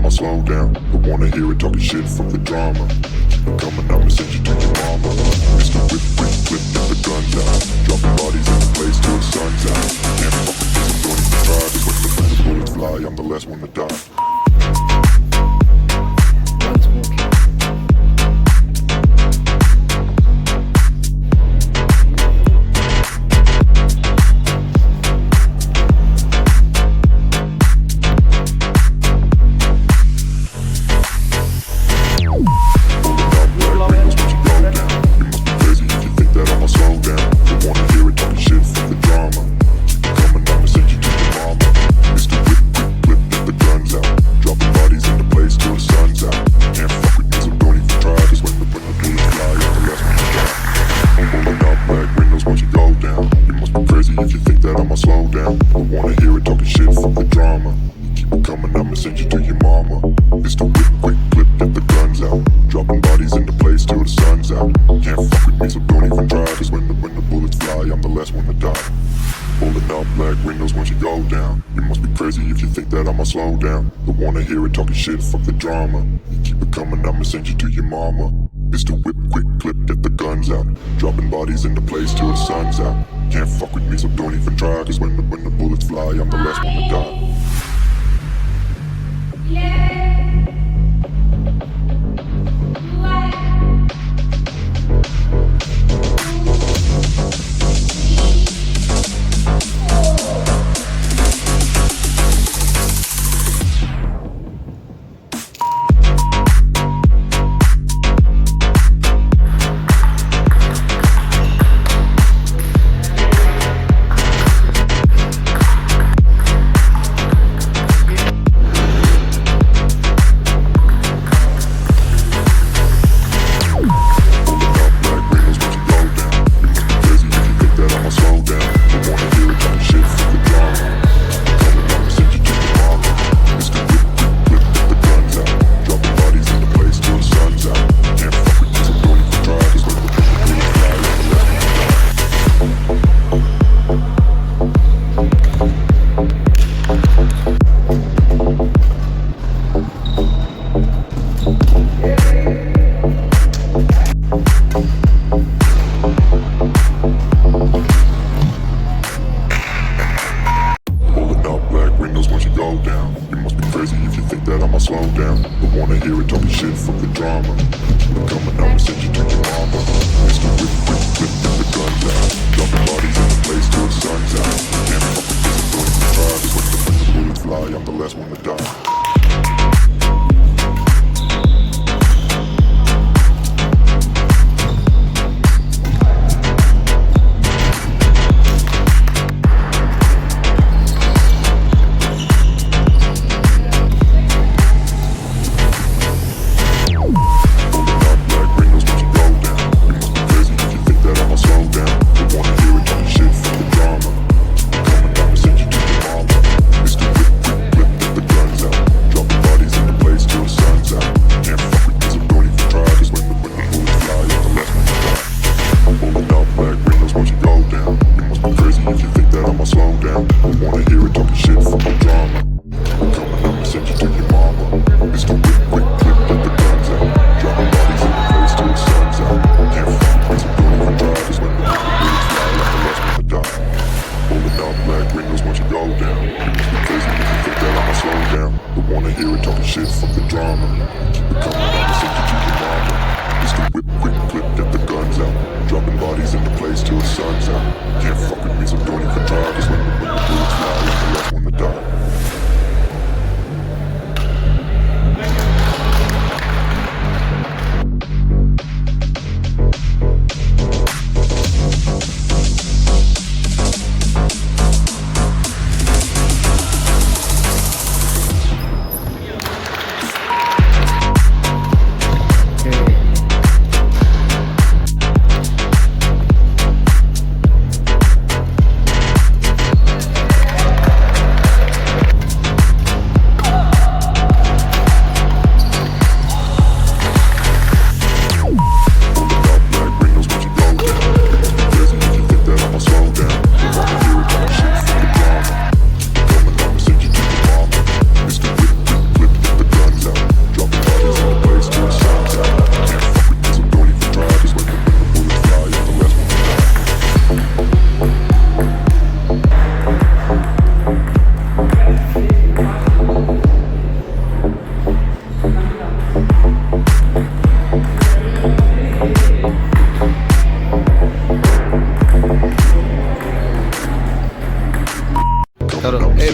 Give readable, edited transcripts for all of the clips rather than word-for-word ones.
I'ma slow down. Don't wanna hear it talking shit from the drama. Keep it coming, I'ma send you to your mama. Mr. Whip, whip, flip, get the guns out. Dropping bodies in the place till the sun's out. Can't fuck with this, I'm don't even try. Cause when the bullets fly, I'm the last one to die. Shit, fuck the drama. You keep it coming, I'ma send you to your mama. Mr. Whip, quick clip, get the guns out. Dropping bodies into place till the sun's out. Can't fuck with me, so don't even try. Cause when the bullets fly, I'm the last one to die.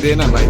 देना भाई.